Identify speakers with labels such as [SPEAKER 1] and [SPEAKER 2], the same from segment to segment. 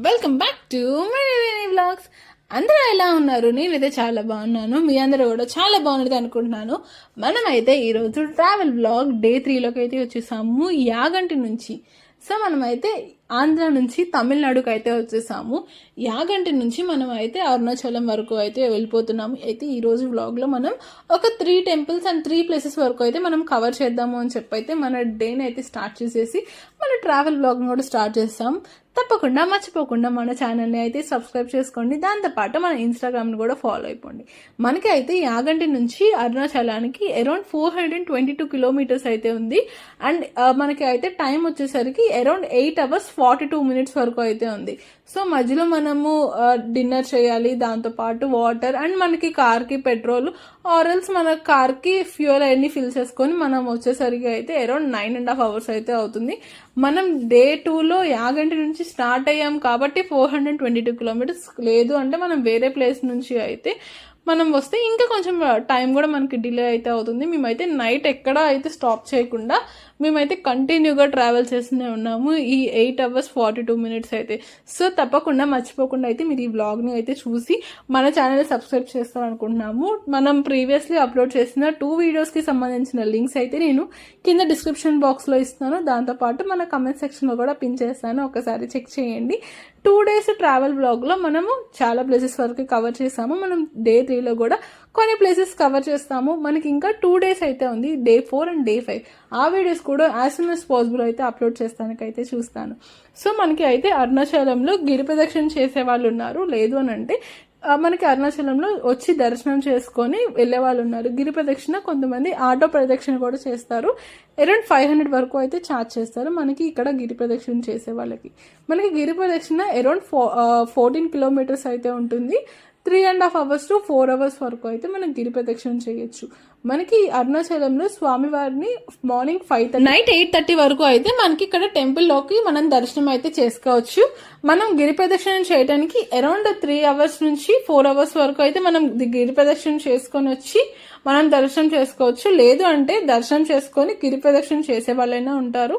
[SPEAKER 1] Welcome back to my vlogs. అందరూ ఎలా ఉన్నారు? నేనైతే చాలా బాగున్నాను. మీ అందరూ కూడా చాలా బాగున్నది అనుకుంటున్నాను. మనమైతే ఈరోజు ట్రావెల్ వ్లాగ్ డే 3లోకి అయితే వచ్చేసాము, యాగంటి నుంచి. సో మనమైతే ఆంధ్ర నుంచి తమిళనాడుకి అయితే వచ్చేసాము. యాగంటి నుంచి మనం అయితే అరుణాచలం వరకు అయితే వెళ్ళిపోతున్నాము. అయితే ఈరోజు వ్లాగ్లో మనం ఒక 3 టెంపుల్స్ అండ్ 3 ప్లేసెస్ వరకు అయితే మనం కవర్ చేద్దాము అని చెప్పి అయితే మన డేని అయితే స్టార్ట్ చేసేసి మన ట్రావెల్ వ్లాగ్ని కూడా స్టార్ట్ చేస్తాం. తప్పకుండా మర్చిపోకుండా మన ఛానల్ని అయితే సబ్స్క్రైబ్ చేసుకోండి. దాంతోపాటు మన ఇన్స్టాగ్రామ్ని కూడా ఫాలో అయిపోండి. మనకి అయితే యాగంటి నుంచి అరుణాచలానికి అరౌండ్ 422 కిలోమీటర్స్ అయితే ఉంది. అండ్ మనకి అయితే టైం వచ్చేసరికి అరౌండ్ 8 hours 42 minutes వరకు అయితే ఉంది. సో మధ్యలో మనము డిన్నర్ చేయాలి, దాంతోపాటు వాటర్ అండ్ మనకి కార్కి పెట్రోల్ ఆర్ఎల్స్ మన కార్కి ఫ్యూయల్ అన్ని ఫిల్ చేసుకొని మనం వచ్చేసరికి అయితే అరౌండ్ 9.5 hours అయితే అవుతుంది. మనం డే 2లో యాగంటి నుంచి స్టార్ట్ అయ్యాం కాబట్టి 422 కిలోమీటర్స్. లేదు అంటే మనం వేరే ప్లేస్ నుంచి అయితే మనం వస్తే ఇంకా కొంచెం టైం కూడా మనకి డిలే అయితే అవుతుంది. మేమైతే నైట్ ఎక్కడ అయితే స్టాప్ చేయకుండా మేమైతే కంటిన్యూగా ట్రావెల్ చేస్తూనే ఉన్నాము ఈ 8 hours 42 minutes అయితే. సో తప్పకుండా మర్చిపోకుండా అయితే మీరు ఈ వ్లాగ్ని అయితే చూసి మన ఛానల్ సబ్స్క్రైబ్ చేస్తారనుకుంటున్నాము. మనం ప్రీవియస్లీ అప్లోడ్ చేసిన 2 వీడియోస్కి సంబంధించిన లింక్స్ అయితే నేను కింద డిస్క్రిప్షన్ బాక్స్లో ఇస్తాను. దాంతోపాటు మన కమెంట్ సెక్షన్లో కూడా పిన్ చేస్తాను, ఒకసారి చెక్ చేయండి. 2 days ట్రావెల్ వ్లాగ్లో మనము చాలా ప్లేసెస్ వరకు కవర్ చేసాము. మనం డే 3లో కూడా కొన్ని ప్లేసెస్ కవర్ చేస్తాము. మనకి ఇంకా 2 days అయితే ఉంది, డే 4 అండ్ డే 5. ఆ వీడియోస్ కూడా యాజ్ సూన్ యాజ్ పాసిబుల్ అయితే అప్లోడ్ చేస్తానికైతే చూస్తాను. సో మనకి అయితే అరుణాచలంలో గిరి ప్రదక్షిణ చేసే వాళ్ళు ఉన్నారు. లేదు అని అంటే మనకి అరుణాచలంలో వచ్చి దర్శనం చేసుకొని వెళ్ళే వాళ్ళు ఉన్నారు. గిరి ప్రదక్షిణ కొంతమంది ఆటో ప్రదక్షిణ కూడా చేస్తారు. అరౌండ్ 500 వరకు అయితే ఛార్జ్ చేస్తారు మనకి ఇక్కడ గిరి ప్రదక్షిణ చేసే వాళ్ళకి. మనకి గిరి ప్రదక్షిణ అరౌండ్ 14 kilometers అయితే ఉంటుంది. 3.5 hours to 4 hours వరకు అయితే మనం గిరి ప్రదక్షిణ చేయొచ్చు. మనకి అరుణాచలంలో స్వామివారిని మార్నింగ్ 5 నైట్ 8:30 వరకు అయితే మనకి ఇక్కడ టెంపుల్లోకి మనం దర్శనం అయితే చేసుకోవచ్చు. మనం గిరి ప్రదక్షిణ చేయడానికి అరౌండ్ 3 hours నుంచి 4 hours వరకు అయితే మనం గిరి ప్రదక్షిణ చేసుకొని వచ్చి మనం దర్శనం చేసుకోవచ్చు. లేదు అంటే దర్శనం చేసుకొని గిరి ప్రదక్షిణ చేసే వాళ్ళైనా ఉంటారు.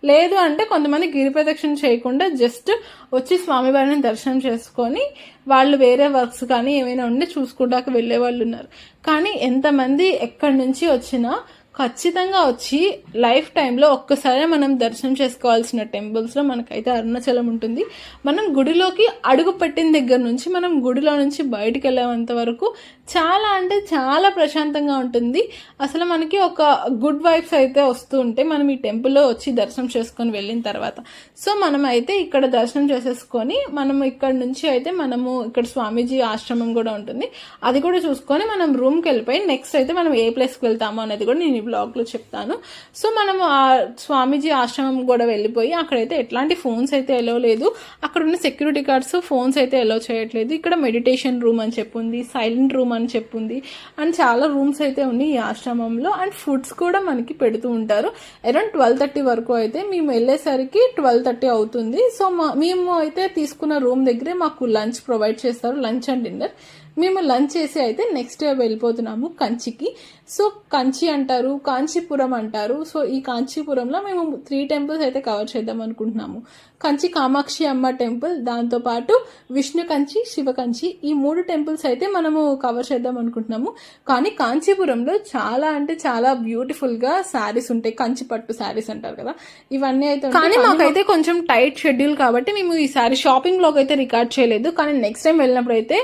[SPEAKER 1] లేదు అంటే కొంతమంది గిరి ప్రదక్షిణ చేయకుండా జస్ట్ వచ్చి స్వామివారిని దర్శనం చేసుకొని వాళ్ళు వేరే వర్క్స్ కానీ ఏమైనా ఉండి చూసుకుంటాక వెళ్ళే వాళ్ళు ఉన్నారు. కానీ ఎంతమంది ఎక్కడి నుంచి వచ్చినా ఖచ్చితంగా వచ్చి లైఫ్ టైంలో ఒక్కసారి మనం దర్శనం చేసుకోవాల్సిన టెంపుల్స్లో మనకైతే అరుణాచలం ఉంటుంది. మనం గుడిలోకి అడుగు పెట్టిన దగ్గర నుంచి మనం గుడిలో నుంచి బయటికి వెళ్ళేంత వరకు చాలా అంటే చాలా ప్రశాంతంగా ఉంటుంది. అసలు మనకి ఒక గుడ్ వైబ్స్ అయితే వస్తూ ఉంటాయి మనం ఈ టెంపుల్లో వచ్చి దర్శనం చేసుకొని వెళ్ళిన తర్వాత. సో మనం అయితే ఇక్కడ దర్శనం చేసేసుకొని మనము ఇక్కడ నుంచి అయితే మనము ఇక్కడ స్వామీజీ ఆశ్రమం కూడా ఉంటుంది, అది కూడా చూసుకొని మనం రూమ్కి వెళ్ళిపోయి నెక్స్ట్ అయితే మనం ఏ ప్లేస్కి వెళ్తామో అనేది కూడా నేను బ్లాగ్లో చెప్తాను. సో మనము ఆ స్వామీజీ ఆశ్రమం కూడా వెళ్ళిపోయి అక్కడైతే ఎట్లాంటి ఫోన్స్ అయితే ఎలో లేదు. అక్కడ ఉన్న సెక్యూరిటీ గార్డ్స్ ఫోన్స్ అయితే ఎలో చేయట్లేదు. ఇక్కడ మెడిటేషన్ రూమ్ అని చెప్పుంది, సైలెంట్ రూమ్ అని చెప్పుంది అండ్ చాలా రూమ్స్ అయితే ఉన్నాయి ఈ ఆశ్రమంలో. అండ్ ఫుడ్స్ కూడా మనకి పెడుతూ ఉంటారు. అరౌండ్ 12:30 వరకు అయితే మేము వెళ్ళేసరికి 12:30 అవుతుంది. సో మేము అయితే తీసుకున్న రూమ్ దగ్గరే మాకు లంచ్ ప్రొవైడ్ చేస్తారు, లంచ్ అండ్ డిన్నర్. మేము లంచ్ చేసి అయితే నెక్స్ట్ డే వెళ్ళిపోతున్నాము కంచికి. సో కంచి అంటారు, కాంచీపురం అంటారు. సో ఈ కాంచీపురంలో మేము 3 temples అయితే కవర్ చేద్దాం అనుకుంటున్నాము. కంచి కామాక్షి అమ్మ టెంపుల్, దాంతోపాటు విష్ణు కంచి, శివ కంచి, ఈ 3 temples అయితే మనము కవర్ చేద్దాం అనుకుంటున్నాము. కానీ కాంచీపురంలో చాలా అంటే చాలా బ్యూటిఫుల్ గా శారీస్ ఉంటాయి, కంచి పట్టు శారీస్ అంటారు కదా, ఇవన్నీ అయితే. కానీ మాకైతే కొంచెం టైట్ షెడ్యూల్ కాబట్టి మేము ఈసారి షాపింగ్ బ్లాగ్ అయితే రికార్డ్ చేయలేదు. కానీ నెక్స్ట్ టైం వెళ్ళినప్పుడు అయితే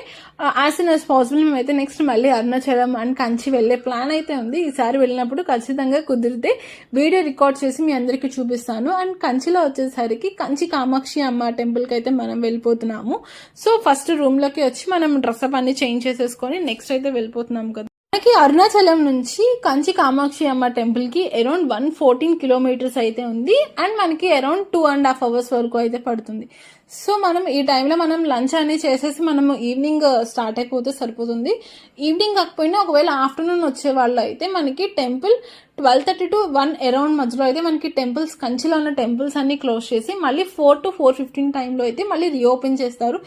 [SPEAKER 1] యాజ్ సూన్ యాజ్ పాసిబుల్ మేమైతే నెక్స్ట్ మళ్ళీ అరుణాచలం అండ్ కంచి వెళ్ళే ప్లాన్ అయితే ఉంది. ఈసారి వెళ్ళినప్పుడు ఖచ్చితంగా కుదిరితే వీడియో రికార్డ్ చేసి మీ అందరికీ చూపిస్తాను. అండ్ కంచిలో వచ్చేసరికి కంచి కామాక్షి అమ్మ టెంపుల్కి అయితే మనం వెళ్ళిపోతున్నాము. సో ఫస్ట్ రూమ్లోకి వచ్చి మనం డ్రెస్అప్ అన్ని చేంజ్ చేసేసుకొని నెక్స్ట్ అయితే వెళ్ళిపోతున్నాము కదా. మనకి అరుణాచలం నుంచి కంచి కామాక్షి అమ్మ టెంపుల్ కి అరౌండ్ 114 kilometers అయితే ఉంది. అండ్ మనకి అరౌండ్ 2.5 hours వరకు అయితే పడుతుంది. సో మనం ఈ టైంలో మనం లంచ్ అనేది చేసేసి మనము ఈవినింగ్ స్టార్ట్ అయిపోతే సరిపోతుంది. ఈవినింగ్ కాకపోయినా ఒకవేళ ఆఫ్టర్నూన్ వచ్చే వాళ్ళు అయితే మనకి టెంపుల్ 12:30 to 1 అరౌండ్ మధ్యలో అయితే మనకి టెంపుల్స్, కంచిలో ఉన్న టెంపుల్స్ అన్ని క్లోజ్ చేసి మళ్ళీ 4 to 4:15 టైంలో అయితే మళ్ళీ రీఓపెన్ చేస్తారు.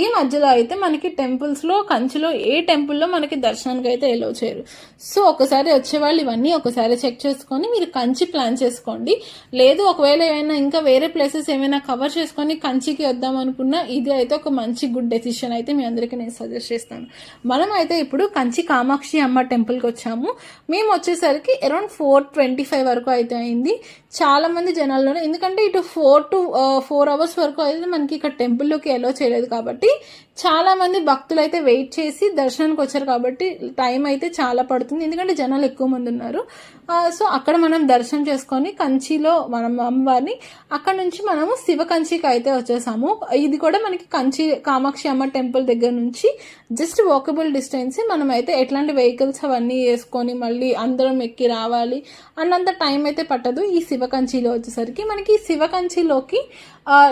[SPEAKER 1] ఈ మధ్యలో అయితే మనకి టెంపుల్స్లో, కంచిలో ఏ టెంపుల్లో మనకి దర్శనానికి అయితే ఎలో చేయరు. సో ఒకసారి వచ్చేవాళ్ళు ఇవన్నీ ఒకసారి చెక్ చేసుకొని మీరు కంచి ప్లాన్ చేసుకోండి. లేదు ఒకవేళ ఏమైనా ఇంకా వేరే ప్లేసెస్ ఏమైనా కవర్ చేసుకొని కంచికి వద్దాం అనుకున్నా ఇది అయితే ఒక మంచి గుడ్ డెసిషన్ అయితే మీ అందరికీ నేను సజెస్ట్ చేస్తాను. మనం అయితే ఇప్పుడు కంచి కామాక్షి అమ్మ టెంపుల్కి వచ్చాము. మేము వచ్చేసరికి అరౌండ్ 4:25 వరకు అయితే అయింది. చాలా మంది జనాల్లోనే, ఎందుకంటే ఇటు 4 hours వరకు అయితే మనకి ఇక్కడ టెంపుల్లోకి ఎలో చేయలేదు కాబట్టి చాలా మంది భక్తులు అయితే వెయిట్ చేసి దర్శనానికి వచ్చారు కాబట్టి టైం అయితే చాలా పడుతుంది, ఎందుకంటే జనాలు ఎక్కువ మంది ఉన్నారు. సో అక్కడ మనం దర్శనం చేసుకొని కంచిలో మనం అమ్మవారిని, అక్కడ నుంచి మనము శివ కంచికి అయితే వచ్చేసాము. ఇది కూడా మనకి కంచి కామాక్షి అమ్మ టెంపుల్ దగ్గర నుంచి జస్ట్ వాకబుల్ డిస్టెన్స్. మనం అయితే ఎట్లాంటి వెహికల్స్ అవన్నీ వేసుకొని మళ్ళీ అందరం ఎక్కి రావాలి అన్నంత టైం అయితే పట్టదు. ఈ శివ కంచిలో వచ్చేసరికి మనకి శివ కంచిలోకి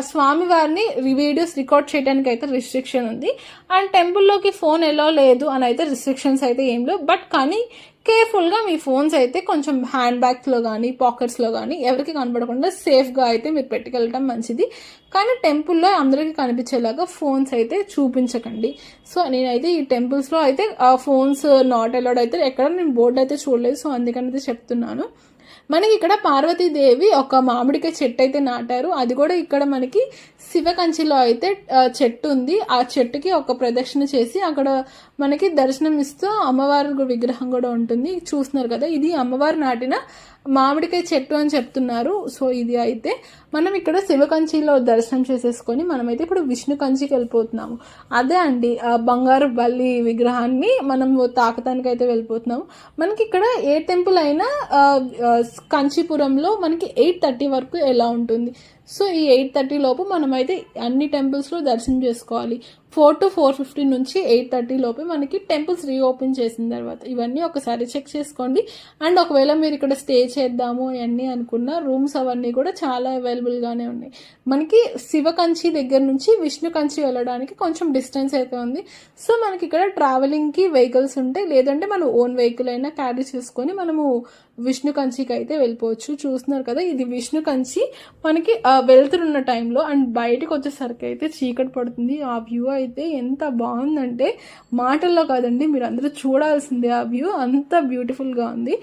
[SPEAKER 1] స్వామివారిని వీడియోస్ రికార్డ్ చేయడానికి అయితే రిస్ట్రిక్షన్ ఉంది. అండ్ టెంపుల్లోకి ఫోన్ ఎలా లేదు అని అయితే రిస్ట్రిక్షన్స్ అయితే ఏం లేవు. బట్ కానీ కేర్ఫుల్గా మీ ఫోన్స్ అయితే కొంచెం హ్యాండ్ బ్యాగ్స్లో కానీ పాకెట్స్లో కానీ ఎవరికి కనపడకుండా సేఫ్గా అయితే మీరు పెట్టుకెళ్ళటం మంచిది. కానీ టెంపుల్లో అందరికీ కనిపించేలాగా ఫోన్స్ అయితే చూపించకండి. సో నేనైతే ఈ టెంపుల్స్లో అయితే ఫోన్స్ నాట్ అలౌడ్ అయితే ఎక్కడ నేను బోర్డు అయితే చూడలేదు, సో అందుకని అయితే చెప్తున్నాను. మనకి ఇక్కడ పార్వతీదేవి ఒక మామిడికాయ చెట్టు అయితే నాటారు. అది కూడా ఇక్కడ మనకి శివ కంచిలో అయితే చెట్టు ఉంది. ఆ చెట్టుకి ఒక ప్రదక్షిణ చేసి అక్కడ మనకి దర్శనం ఇస్తూ అమ్మవారి విగ్రహం కూడా ఉంటుంది. చూస్తున్నారు కదా, ఇది అమ్మవారు నాటిన మామిడికాయ చెట్టు అని చెప్తున్నారు. సో ఇది అయితే మనం ఇక్కడ శివ కంచిలో దర్శనం చేసేసుకొని మనమైతే ఇప్పుడు విష్ణు కంచికి వెళ్ళిపోతున్నాము. అదే అండి ఆ బంగారు బల్లి విగ్రహాన్ని మనము తాకటానికి అయితే వెళ్ళిపోతున్నాము. మనకి ఇక్కడ ఏ టెంపుల్ అయినా కంచీపురంలో మనకి 8:30 వరకు ఎలా ఉంటుంది. సో ఈ 8:30 లోపు మనమైతే అన్ని టెంపుల్స్లో దర్శనం చేసుకోవాలి. 4 to 4:15 నుంచి 8:30 లోపే మనకి టెంపుల్స్ రీఓపెన్ చేసిన తర్వాత ఇవన్నీ ఒకసారి చెక్ చేసుకోండి. అండ్ ఒకవేళ మీరు ఇక్కడ స్టే చేద్దాము అవన్నీ అనుకున్న రూమ్స్ అవన్నీ కూడా చాలా అవైలబుల్గానే ఉన్నాయి. మనకి శివ కంచి దగ్గర నుంచి విష్ణు కంచి వెళ్ళడానికి కొంచెం డిస్టెన్స్ అయితే ఉంది. సో మనకి ఇక్కడ ట్రావెలింగ్కి వెహికల్స్ ఉంటాయి, లేదంటే మనం ఓన్ వెహికల్ అయినా క్యారీ చేసుకొని మనము విష్ణు కంచికి అయితే వెళ్ళిపోవచ్చు. చూస్తున్నారు కదా, ఇది విష్ణు కంచి. మనకి వెళ్తున్న టైంలో అండ్ బయటకు వచ్చేసరికి అయితే చీకటి పడుతుంది. ఆ వ్యూ అయితే ఎంత బాగుందంటే మాటల్లో కాదండి, మీరు అందరూ చూడాల్సిందే. ఆ వ్యూ అంత బ్యూటిఫుల్గా ఉంది.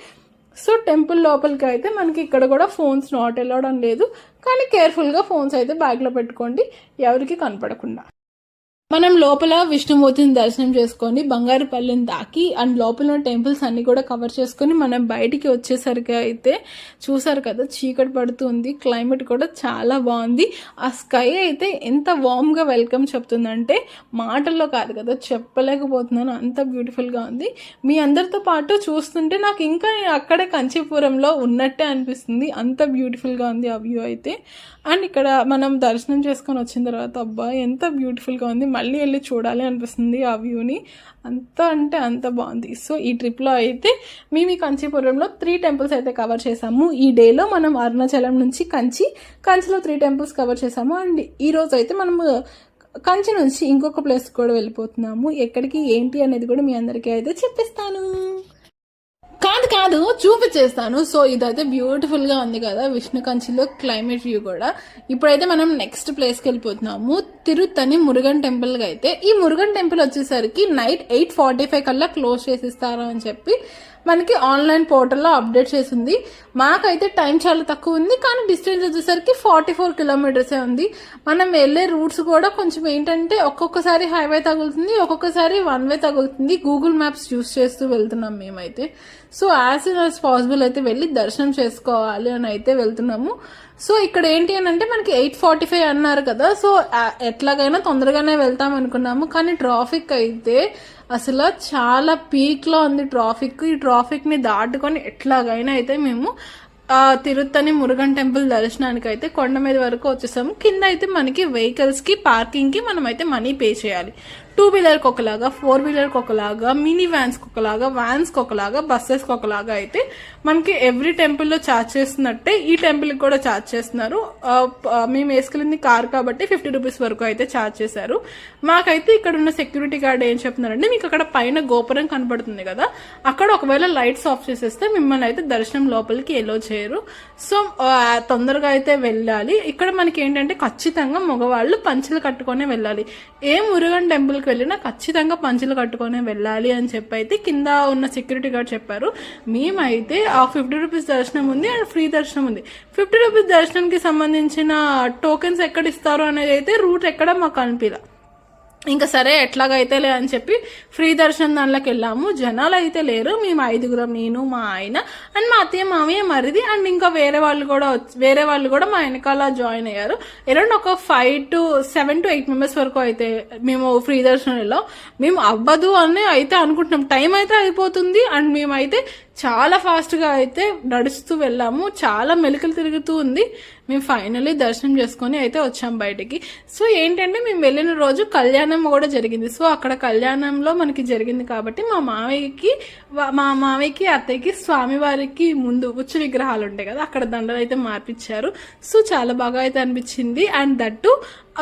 [SPEAKER 1] సో టెంపుల్ లోపలికి అయితే మనకి ఇక్కడ కూడా ఫోన్స్ నాట్ అలౌడ్ అని లేదు, కానీ కేర్ఫుల్గా ఫోన్స్ అయితే బ్యాగ్లో పెట్టుకోండి ఎవరికి కనపడకుండా. మనం లోపల విష్ణుమూర్తిని దర్శనం చేసుకొని బంగారుపల్లిని తాకి అండ్ లోపల టెంపుల్స్ అన్ని కూడా కవర్ చేసుకొని మనం బయటికి వచ్చేసరికి అయితే చూసారు కదా చీకటి పడుతుంది. క్లైమేట్ కూడా చాలా బాగుంది. ఆ స్కై అయితే ఎంత వామ్గా వెల్కమ్ చెప్తుందంటే మాటల్లో కాదు కదా, చెప్పలేకపోతున్నాను, అంత బ్యూటిఫుల్గా ఉంది. మీ అందరితో పాటు చూస్తుంటే నాకు ఇంకా అక్కడే కంచీపురంలో ఉన్నట్టే అనిపిస్తుంది, అంత బ్యూటిఫుల్గా ఉంది ఆ వ్యూ అయితే. అండ్ ఇక్కడ మనం దర్శనం చేసుకొని వచ్చిన తర్వాత అబ్బా ఎంత బ్యూటిఫుల్గా ఉంది, మళ్ళీ వెళ్ళి చూడాలి అనిపిస్తుంది ఆ వ్యూని. అంత అంటే అంత బాగుంది. సో ఈ ట్రిప్లో అయితే మేము ఈ కంచీపురంలో 3 టెంపుల్స్ అయితే కవర్ చేసాము. ఈ డేలో మనం అరుణాచలం నుంచి కంచిలో 3 టెంపుల్స్ కవర్ చేసాము. అండ్ ఈరోజు అయితే మనము కంచి నుంచి ఇంకొక ప్లేస్ కూడా వెళ్ళిపోతున్నాము. ఎక్కడికి ఏంటి అనేది కూడా మీ అందరికీ అయితే చెప్పిస్తాను. కాదు చూపించేస్తాను. సో ఇదైతే బ్యూటిఫుల్ గా ఉంది కదా విష్ణు కంచిలో క్లైమేట్ వ్యూ కూడా. ఇప్పుడైతే మనం నెక్స్ట్ ప్లేస్కి వెళ్ళిపోతున్నాము, తిరుత్తని మురుగన్ టెంపుల్ కి. అయితే ఈ మురుగన్ టెంపుల్ వచ్చేసరికి నైట్ 8:45 కల్లా క్లోజ్ చేసిస్తారు అని చెప్పి మనకి ఆన్లైన్ పోర్టల్లో అప్డేట్ చేసింది. మాకైతే టైం చాలా తక్కువ ఉంది, కానీ డిస్టెన్స్ వచ్చేసరికి 44 కిలోమీటర్సే ఉంది. మనం వెళ్ళే రూట్స్ కూడా కొంచెం ఏంటంటే ఒక్కొక్కసారి హైవే తగులుతుంది, ఒక్కొక్కసారి 1 వే తగులుతుంది. గూగుల్ మ్యాప్స్ యూస్ చేస్తూ వెళ్తున్నాం మేమైతే. So as soon as possible అయితే వెళ్ళి దర్శనం చేసుకోవాలి అని అయితే వెళ్తున్నాము. సో ఇక్కడ ఏంటి అని అంటే మనకి 8:45 అన్నారు కదా, సో ఎట్లాగైనా తొందరగానే వెళ్తాం అనుకున్నాము. కానీ ట్రాఫిక్ అయితే అసలు చాలా పీక్లో ఉంది ట్రాఫిక్. ఈ ట్రాఫిక్ని దాటుకొని ఎట్లాగైనా అయితే మేము తిరుత్తని మురుగన్ టెంపుల్ దర్శనానికి అయితే కొండ మీద వరకు వచ్చేసాము. కింద అయితే మనకి వెహికల్స్కి పార్కింగ్కి మనం అయితే మనీ పే చేయాలి. 2 వీలర్కి ఒకలాగా, 4 వీలర్కి ఒకలాగా, మినీ వ్యాన్స్కి ఒకలాగా, వ్యాన్స్కి ఒకలాగా, బస్సెస్కి ఒకలాగా అయితే మనకి ఎవ్రీ టెంపుల్లో ఛార్జ్ చేస్తున్నట్టే ఈ టెంపుల్కి కూడా ఛార్జ్ చేస్తున్నారు. మేము వేసుకెళ్ళింది కార్ కాబట్టి 50 రూపీస్ వరకు అయితే ఛార్జ్ చేశారు. మాకైతే ఇక్కడ ఉన్న సెక్యూరిటీ గార్డ్ ఏం చెప్తున్నారంటే, మీకు అక్కడ పైన గోపురం కనబడుతుంది కదా, అక్కడ ఒకవేళ లైట్స్ ఆఫ్ చేసేస్తే మిమ్మల్ని అయితే దర్శనం లోపలికి ఎలో చేయరు. సో తొందరగా అయితే వెళ్ళాలి. ఇక్కడ మనకి ఏంటంటే ఖచ్చితంగా మగవాళ్ళు పంచెలు కట్టుకొని వెళ్ళాలి. ఏ మురుగన్ టెంపుల్కి వెళ్ళినా ఖచ్చితంగా పంచెలు కట్టుకొని వెళ్ళాలి అని చెప్పి అయితే కింద ఉన్న సెక్యూరిటీ గార్డ్ చెప్పారు. మేమైతే 50 రూపీస్ దర్శనం ఉంది అండ్ ఫ్రీ దర్శనం ఉంది. 50 రూపీస్ దర్శనానికి సంబంధించిన టోకెన్స్ ఎక్కడ ఇస్తారు అనేది అయితే రూట్ ఎక్కడ మాకు అనిపించలే. ఇంకా సరే ఎట్లాగైతేలే అని చెప్పి ఫ్రీ దర్శనం దానిలోకి వెళ్ళాము. జనాలు అయితే లేరు. మేము 5గురం, నేను, మా ఆయన అండ్ మా అత్తయ్య, మామయ్య, మరిది అండ్ ఇంకా వేరే వాళ్ళు కూడా మా వెనకాల జాయిన్ అయ్యారు. అరౌండ్ ఒక 7 to 8 మెంబర్స్ వరకు అయితే మేము ఫ్రీ దర్శనం వెళ్ళాం. మేము అవ్వదు అని అయితే అనుకుంటున్నాం. టైం అయితే అయిపోతుంది అండ్ మేమైతే చాలా ఫాస్ట్గా అయితే నడుస్తూ వెళ్ళాము. చాలా మెలికలు తిరుగుతూ ఉంది. మేము ఫైనల్లీ దర్శనం చేసుకొని అయితే వచ్చాం బయటికి. సో ఏంటంటే మేము వెళ్ళిన రోజు కళ్యాణం కూడా జరిగింది. సో అక్కడ కళ్యాణంలో మనకి జరిగింది కాబట్టి మా మామయ్యకి అత్తయ్యకి స్వామివారికి ముందు ఉచ్చు విగ్రహాలు ఉంటాయి కదా, అక్కడ దండలు అయితే మార్పించారు. సో చాలా బాగా అయితే అనిపించింది. అండ్ దట్టు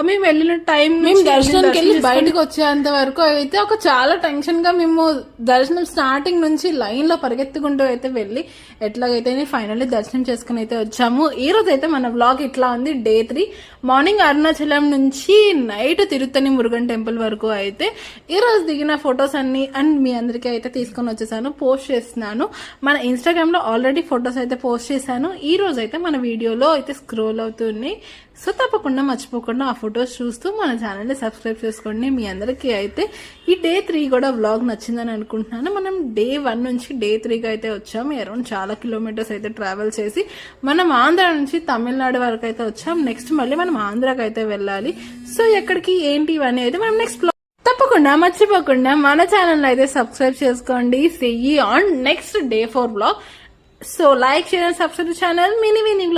[SPEAKER 1] మేము వెళ్ళిన టైం మేము దర్శనానికి వెళ్ళి బయటకు వచ్చేంత వరకు అయితే ఒక చాలా టెన్షన్ గా మేము దర్శనం స్టార్టింగ్ నుంచి లైన్ లో పరిగెత్తుకుంటూ అయితే వెళ్ళి ఎట్లాగైతే ఫైనల్లీ దర్శనం చేసుకుని అయితే వచ్చాము. ఈ రోజు అయితే మన వ్లాగ్ ఇట్లా ఉంది. Day 3 మార్నింగ్ అరుణాచలం నుంచి నైట్ తిరుత్తని మురుగన్ టెంపుల్ వరకు అయితే ఈ రోజు దిగిన ఫొటోస్ అన్ని అండ్ మీ అందరికీ అయితే తీసుకొని వచ్చేసాను, పోస్ట్ చేస్తున్నాను. మన ఇన్స్టాగ్రామ్ లో ఆల్రెడీ ఫొటోస్ అయితే పోస్ట్ చేశాను. ఈ రోజు అయితే మన వీడియోలో అయితే స్క్రోల్ అవుతున్నాయి. సో తప్పకుండా మర్చిపోకుండా ఆ ఫొటోస్ చూస్తూ మన ఛానల్ని సబ్స్క్రైబ్ చేసుకోండి. మీ అందరికీ అయితే ఈ Day 3 కూడా వ్లాగ్ నచ్చిందని అనుకుంటున్నాను. మనం Day 1 నుంచి Day 3కి అయితే వచ్చాము. అరౌండ్ చాలా కిలోమీటర్స్ అయితే ట్రావెల్ చేసి మనం ఆంధ్ర నుంచి తమిళనాడు వరకు అయితే వచ్చాం. నెక్స్ట్ మళ్ళీ మనం ఆంధ్రాకి అయితే వెళ్ళాలి. సో ఎక్కడికి ఏంటి ఇవన్నీ అయితే మనం నెక్స్ట్ తప్పకుండా మర్చిపోకుండా మన ఛానల్ అయితే సబ్స్క్రైబ్ చేసుకోండి. See you on next Day 4 vlog. So like, share and subscribe channel mini vlogs.